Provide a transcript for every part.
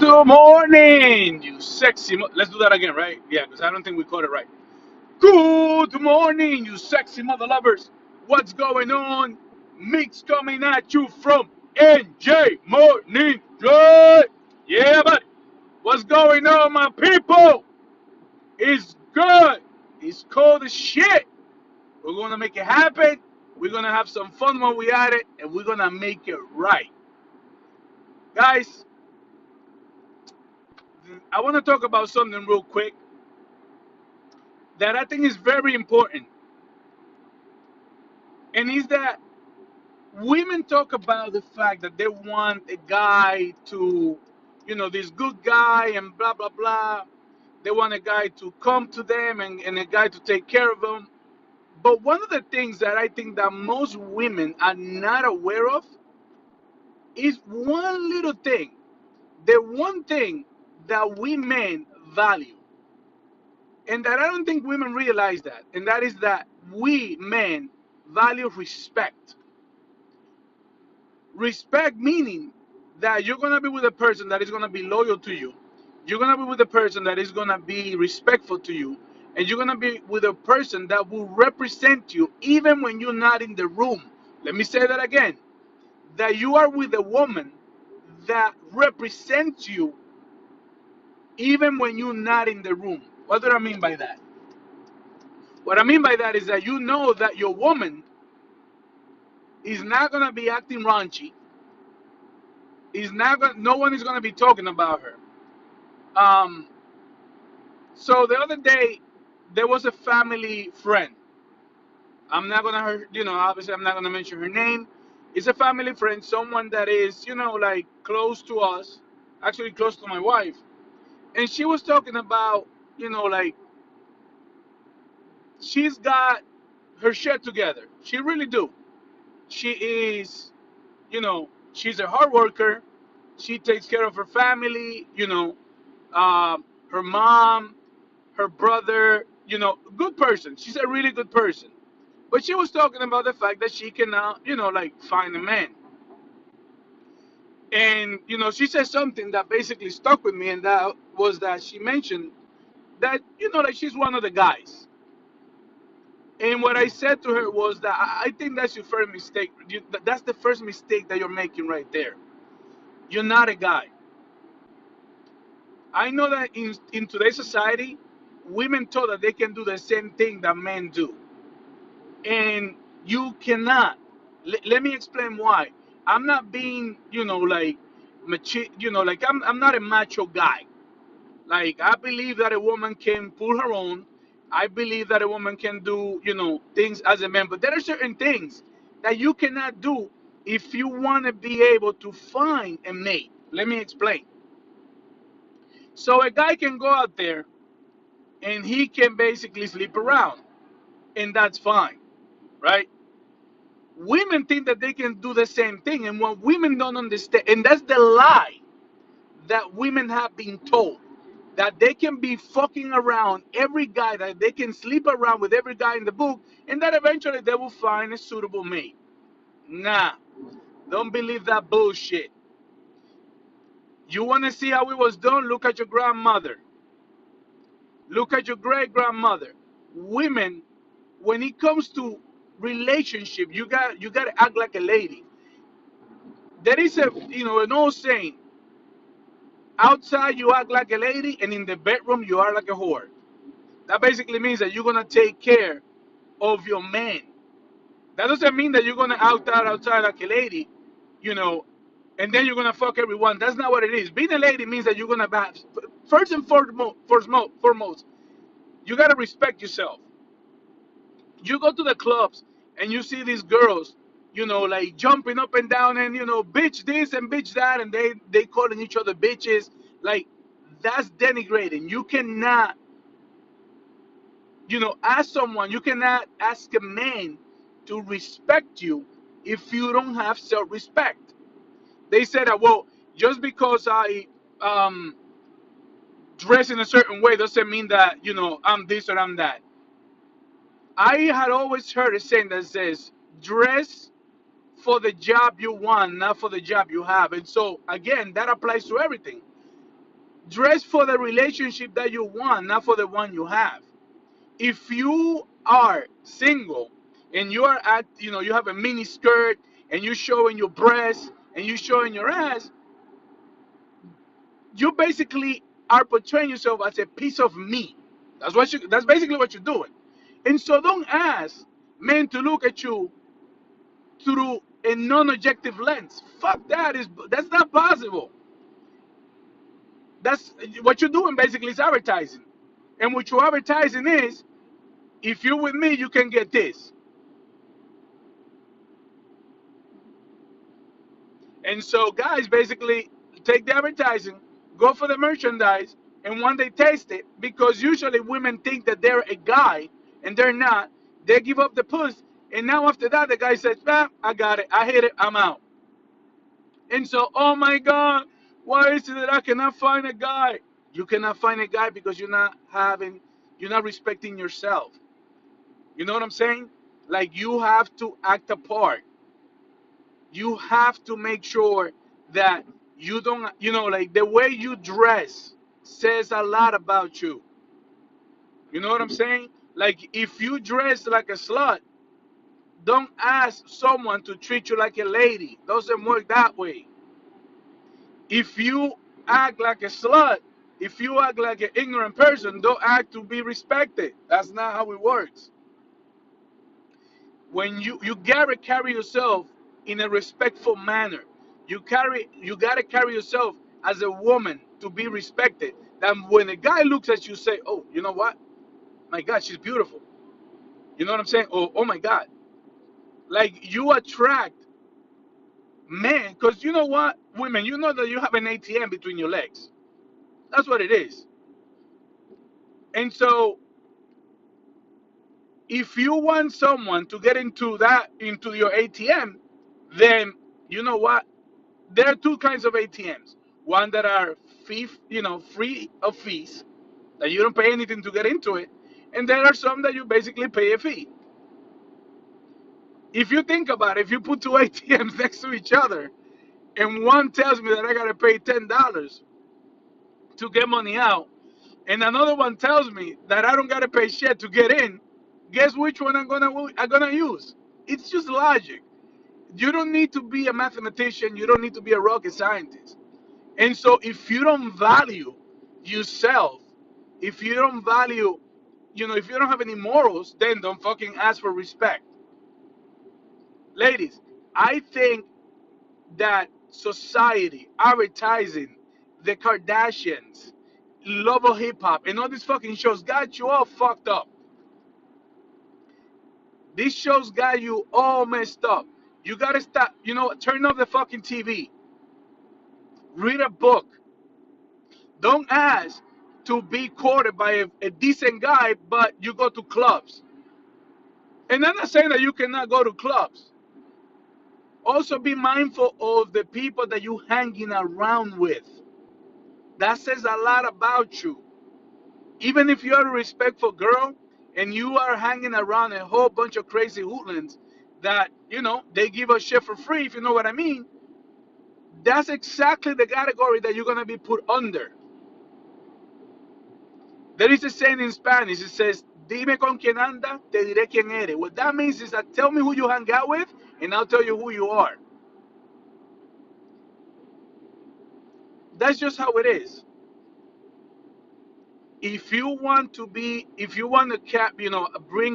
morning, you sexy. Let's do that again, right? Yeah, because I don't think we caught it right. Good morning, you sexy mother lovers. What's going on? Mix coming at you from NJ Morning Joy. Yeah, buddy. What's going on, my people? It's good. It's cold as shit. We're gonna make it happen. We're gonna have some fun when we at it, and we're gonna make it right, guys. I want to talk about something real quick that I think is very important, and is that women talk about the fact that they want a guy to, this good guy and blah blah blah. They want a guy to come to them and a guy to take care of them. But one of the things that I think that most women are not aware of is one little thing. The one thing that we men value, and that I don't think women realize that, and that is that we men value respect. Respect meaning that you're gonna be with a person that is gonna be loyal to you. You're gonna be with a person that is gonna be respectful to you, and you're gonna be with a person that will represent you even when you're not in the room. Let me say that again. That you are with a woman that represents you even when you're not in the room. What do I mean by that? What I mean by that is that you know that your woman is not gonna be acting raunchy. Is not gonna, no one is gonna be talking about her. Um, so the other day, there was a family friend. I'm not gonna, obviously I'm not gonna mention her name. It's a family friend, someone that is, like close to us, actually close to my wife. And she was talking about, like she's got her shit together. She really do. She is, she's a hard worker. She takes care of her family, her mom, her brother, good person. She's a really good person. But she was talking about the fact that she cannot, like find a man. And, she said something that basically stuck with me, and that was that she mentioned that, like she's one of the guys. And what I said to her was that I think that's your first mistake. That's the first mistake that you're making right there. You're not a guy. I know that in today's society, women thought that they can do the same thing that men do. And you cannot. Let me explain why. I'm not being, like, like I'm not a macho guy. Like, I believe that a woman can pull her own. I believe that a woman can do, things as a man. But there are certain things that you cannot do if you want to be able to find a mate. Let me explain. So a guy can go out there and he can basically sleep around, and that's fine, right? Women think that they can do the same thing, and what women don't understand, and that's the lie that women have been told, that they can be fucking around every guy, that they can sleep around with every guy in the book, and that eventually they will find a suitable mate. Nah, don't believe that bullshit. You want to see how it was done? Look at your grandmother. Look at your great grandmother. Women, when it comes to relationship, you got to act like a lady. There is a an old saying: outside you act like a lady, and in the bedroom you are like a whore. That basically means that you're gonna take care of your man. That doesn't mean that you're gonna act out outside like a lady, you know, and then you're gonna fuck everyone. That's not what it is. Being a lady means that you're gonna first and foremost, you gotta respect yourself. You go to the clubs and you see these girls, like jumping up and down and bitch this and bitch that, and they calling each other bitches. Like, that's denigrating. You cannot, ask someone. You cannot ask a man to respect you if you don't have self-respect. They said that, well, just because I um, dress in a certain way doesn't mean that I'm this or I'm that. I had always heard a saying that says, dress for the job you want, not for the job you have. And so again, that applies to everything. Dress for the relationship that you want, not for the one you have. If you are single and you are at, you have a mini skirt and you're showing your breasts and you're showing your ass, you basically are portraying yourself as a piece of meat. That's basically what you're doing. And so don't ask men to look at you through a non-objective lens. Fuck that, that's not possible. That's what you're doing basically is advertising. And what you're advertising is, if you're with me, you can get this. And so guys basically take the advertising, go for the merchandise, and when they taste it, because usually women think that they're a guy and they're not, they give up the puss, and now after that the guy says, ah, I got it, I hit it, I'm out. And so, oh my God, why is it that I cannot find a guy? You cannot find a guy because you're not respecting yourself. You know what I'm saying? Like, you have to act a part. You have to make sure that you don't, like the way you dress says a lot about you. You know what I'm saying? Like, if you dress like a slut, don't ask someone to treat you like a lady. Doesn't work that way. If you act like a slut, if you act like an ignorant person, don't act to be respected. That's not how it works. When you gotta carry yourself in a respectful manner. You gotta carry yourself as a woman to be respected. That when a guy looks at you, say, oh, you know what? My God, she's beautiful. You know what I'm saying? Oh my God. Like, you attract men, because you know what, women, you know that you have an ATM between your legs. That's what it is. And so, if you want someone to get into your ATM, then you know what? There are two kinds of ATMs. One that are free of fees, that you don't pay anything to get into it, and there are some that you basically pay a fee. If you think about it, if you put two ATMs next to each other, and one tells me that I gotta pay $10 to get money out, and another one tells me that I don't gotta pay shit to get in, guess which one I'm gonna use? It's just logic. You don't need to be a mathematician. You don't need to be a rocket scientist. And so, if you don't value yourself, if you don't value, if you don't have any morals, then don't fucking ask for respect. Ladies, I think that society, advertising, the Kardashians, Love of Hip Hop, and all these fucking shows got you all fucked up. These shows got you all messed up. You gotta stop, turn off the fucking TV. Read a book. Don't ask to be courted by a decent guy, but you go to clubs. And I'm not saying that you cannot go to clubs. Also, be mindful of the people that you hanging around with. That says a lot about you. Even if you're a respectful girl and you are hanging around a whole bunch of crazy hoodlums that, they give us shit for free, if you know what I mean, that's exactly the category that you're going to be put under. There is a saying in Spanish, it says, dime con quien anda, te diré quién eres. What that means is that tell me who you hang out with, and I'll tell you who you are. That's just how it is. If you want to bring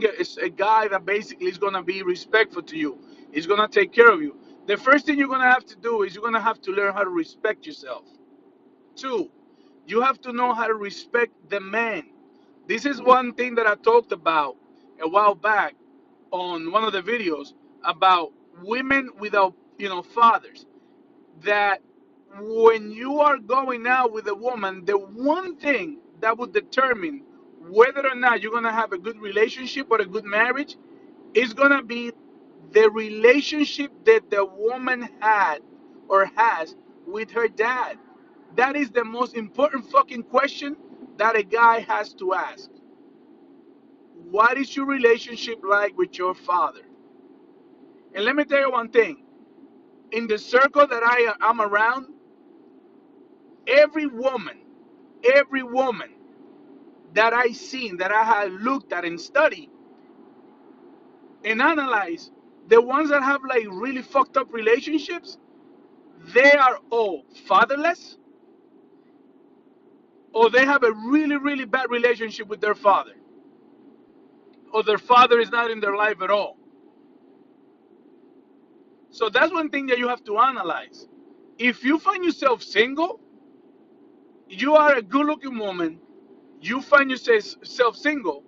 a guy that basically is going to be respectful to you, is going to take care of you, the first thing you're going to have to do is you're going to have to learn how to respect yourself. Two, you have to know how to respect the man. This is one thing that I talked about a while back on one of the videos about women without, fathers. That when you are going out with a woman, the one thing that would determine whether or not you're going to have a good relationship or a good marriage is going to be the relationship that the woman had or has with her dad. That is the most important fucking question that a guy has to ask. What is your relationship like with your father? And let me tell you one thing. In the circle that I am around, every woman, every woman that I seen, that I had looked at and studied and analyzed, the ones that have like really fucked up relationships, they are all fatherless, or they have a really, really bad relationship with their father, or their father is not in their life at all. So that's one thing that you have to analyze. If you find yourself single, you are a good looking woman, you find yourself single,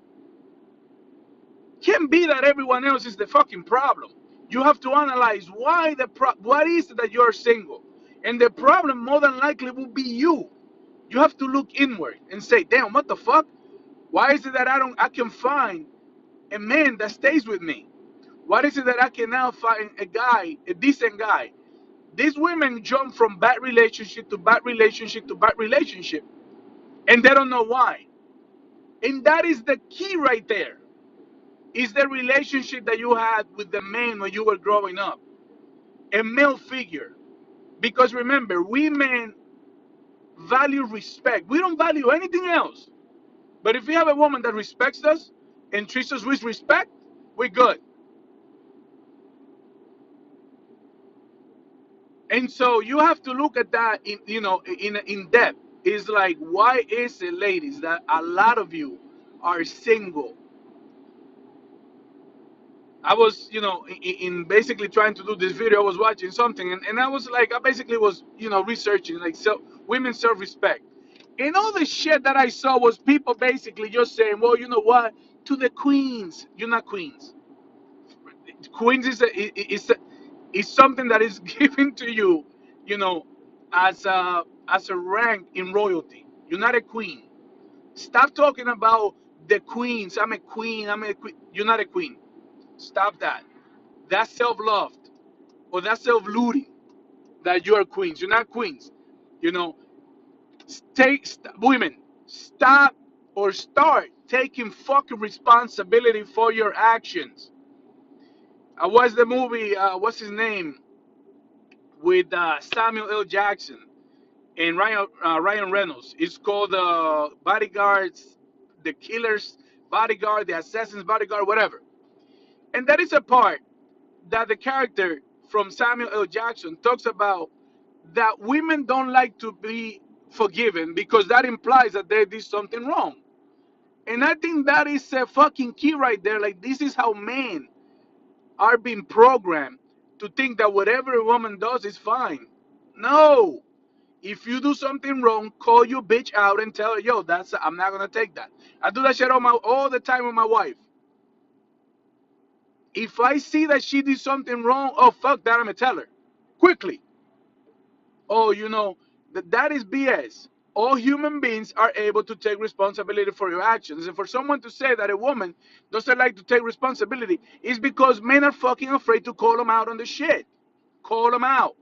can't be that everyone else is the fucking problem. You have to analyze what is it that you're single. And the problem more than likely will be you. You have to look inward and say, damn, what the fuck? Why is it that I can find a man that stays with me? What is it that I can now find a guy, a decent guy? These women jump from bad relationship to bad relationship to bad relationship, and they don't know why. And that is the key right there. Is the relationship that you had with the man when you were growing up, a male figure. Because remember, we men value respect. We don't value anything else. But if we have a woman that respects us and treats us with respect, we're good. And so you have to look at that in depth. It's like, why is it, ladies, that a lot of you are single? I was, in basically trying to do this video, I was watching something, and I was like, I basically was, researching like women self-respect. And all the shit that I saw was people basically just saying, well, you know what? To the queens, you're not queens. Queens is something that is given to you, you know, as a rank in royalty. You're not a queen. Stop talking about the queens. I'm a queen. I'm a queen. You're not a queen. Stop that. That's self-love, or that's self-looting, that you are queens. You're not queens. You know, women, stop or start taking fucking responsibility for your actions. I watched the movie, what's his name, with Samuel L. Jackson and Ryan Reynolds. It's called Bodyguards, the Killer's Bodyguard, the Assassin's Bodyguard, whatever. And that is a part that the character from Samuel L. Jackson talks about, that women don't like to be forgiven because that implies that they did something wrong. And I think that is a fucking key right there. Like, this is how men are being programmed to think that whatever a woman does is fine. No. If you do something wrong, call your bitch out and tell her, yo, I'm not gonna take that. I do that shit all the time with my wife. If I see that she did something wrong, oh fuck that, I'm gonna tell her quickly. Oh, that is BS. All human beings are able to take responsibility for your actions. And for someone to say that a woman doesn't like to take responsibility is because men are fucking afraid to call them out on the shit. Call them out.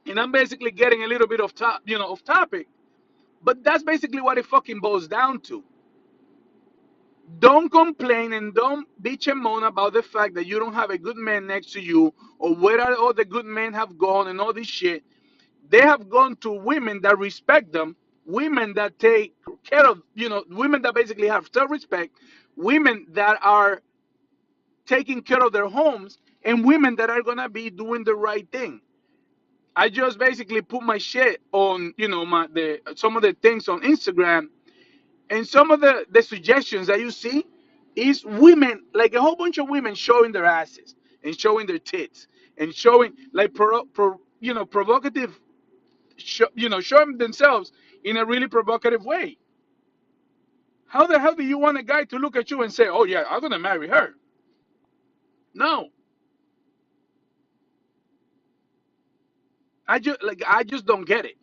And I'm basically getting a little bit off topic, but that's basically what it fucking boils down to. Don't complain and don't bitch and moan about the fact that you don't have a good man next to you, or where all the good men have gone and all this shit. They have gone to women that respect them, women that take care of, women that basically have self-respect, women that are taking care of their homes, and women that are gonna be doing the right thing. I just basically put my shit on, some of the things on Instagram, and some of the suggestions that you see is women, like a whole bunch of women showing their asses and showing their tits and showing like provocative, showing themselves in a really provocative way. How the hell do you want a guy to look at you and say, "Oh yeah, I'm gonna marry her"? No, I just don't get it.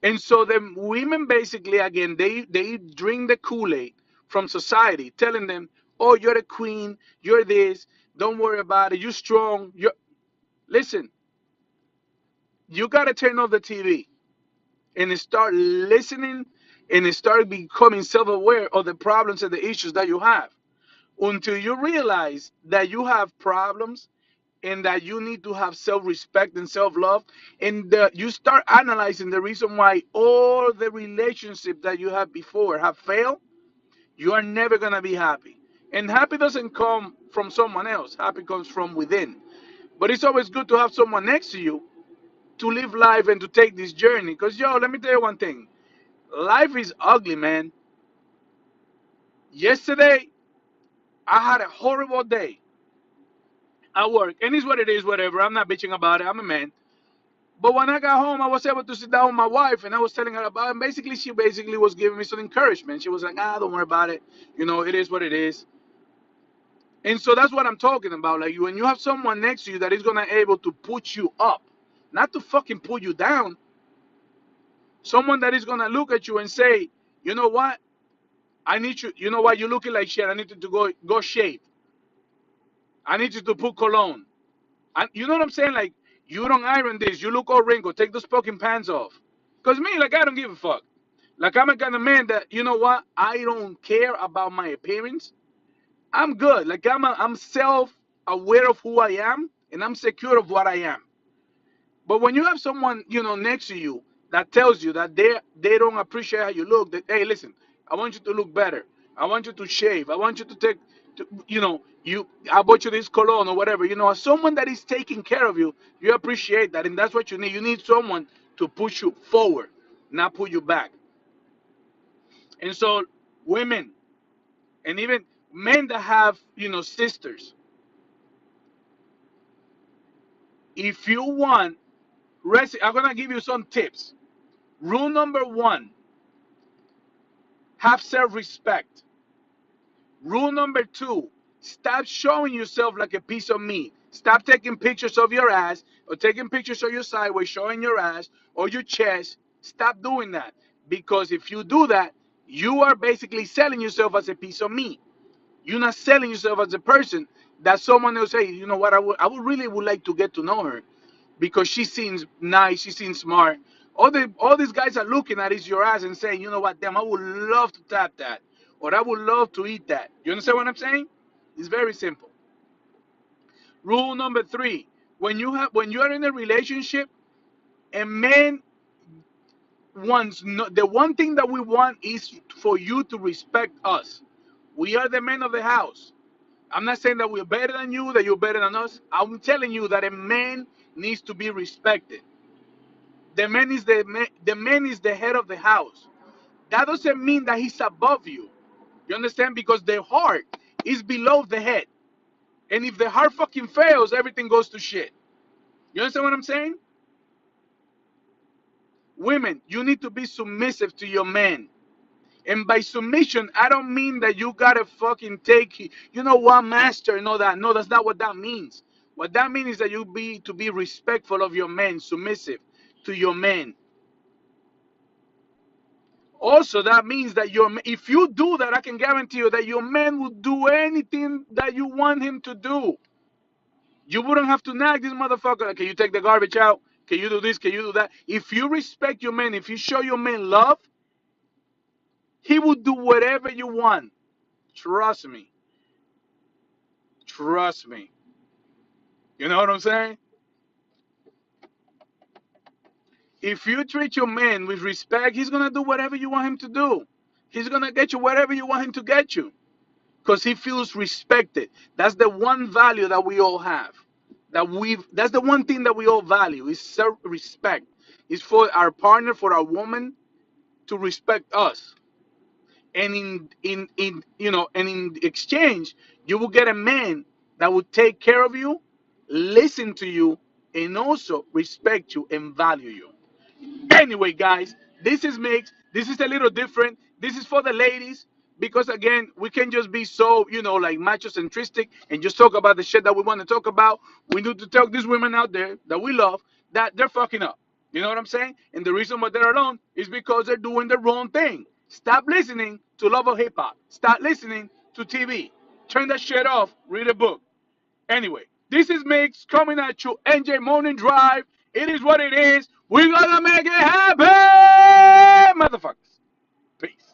And so the women basically, again, they drink the Kool-Aid from society, telling them, "Oh, you're a queen, you're this, don't worry about it, you're strong." Listen, you gotta turn off the TV and start listening and start becoming self-aware of the problems and the issues that you have. Until you realize that you have problems and that you need to have self-respect and self-love, and you start analyzing the reason why all the relationships that you had before have failed, you are never gonna be happy. And happy doesn't come from someone else. Happy comes from within. But it's always good to have someone next to you to live life and to take this journey. Because yo, let me tell you one thing. Life is ugly, man. Yesterday, I had a horrible day at work. And it's what it is, whatever. I'm not bitching about it. I'm a man. But when I got home, I was able to sit down with my wife and I was telling her about it. And basically, she basically was giving me some encouragement. She was like, don't worry about it. It is what it is. And so that's what I'm talking about. Like when you have someone next to you that is gonna able to put you up, not to fucking put you down. Someone that is gonna look at you and say, you know what? I need you. You know what? You're looking like shit. I need you to go shave. I need you to put cologne. And you know what I'm saying? Like you don't iron this. You look all wrinkled. Take those fucking pants off. Cause me, like I don't give a fuck. Like I'm a kind of man that you know what? I don't care about my appearance. I'm good. Like I'm self-aware of who I am, and I'm secure of what I am. But when you have someone, next to you that tells you that they don't appreciate how you look, that hey, listen, I want you to look better. I want you to shave. I want you to take, I bought you this cologne or whatever. As someone that is taking care of you, you appreciate that, and that's what you need. You need someone to push you forward, not pull you back. And so, women and even men that have, sisters, if you want, I'm gonna give you some tips. Rule number one: have self-respect. Rule number two: stop showing yourself like a piece of meat. Stop taking pictures of your ass or taking pictures of your sideways, showing your ass or your chest. Stop doing that. Because if you do that, you are basically selling yourself as a piece of meat. You're not selling yourself as a person that someone will say, you know what, I would really would like to get to know her because she seems nice, she seems smart. All these guys are looking at is your ass and saying, you know what, damn, I would love to tap that, or I would love to eat that. You understand what I'm saying? It's very simple. Rule number three: when you are in a relationship, a man wants the one thing that we want is for you to respect us. We are the men of the house. I'm not saying that we're better than you, that you're better than us. I'm telling you that a man needs to be respected. The man is the head of the house. That doesn't mean that he's above you. You understand? Because the heart is below the head. And if the heart fucking fails, everything goes to shit. You understand what I'm saying? Women, you need to be submissive to your man. And by submission, I don't mean that you gotta fucking take, one master and all that. No, that's not what that means. What that means is that you be to be respectful of your man, submissive to your man. Also, that means that if you do that, I can guarantee you that your man will do anything that you want him to do. You wouldn't have to nag this motherfucker. Like, can you take the garbage out? Can you do this? Can you do that? If you respect your man, if you show your man love, he will do whatever you want. Trust me. Trust me. You know what I'm saying? If you treat your man with respect, he's gonna do whatever you want him to do. He's gonna get you wherever you want him to get you. Because he feels respected. That's the one value that we all have. That's the one thing that we all value is self-respect. It's for our partner, for our woman to respect us. And in exchange, you will get a man that will take care of you, listen to you, and also respect you and value you. Anyway, guys, this is mixed. This is a little different. This is for the ladies because again, we can just be so like macho-centristic and just talk about the shit that we want to talk about. We need to tell these women out there that we love that they're fucking up. You know what I'm saying? And the reason why they're alone is because they're doing the wrong thing. Stop listening to Love of Hip Hop. Stop listening to TV. Turn that shit off. Read a book. Anyway, this is Mix coming at you, NJ Morning Drive. It is what it is. We're gonna make it happen, motherfuckers. Peace.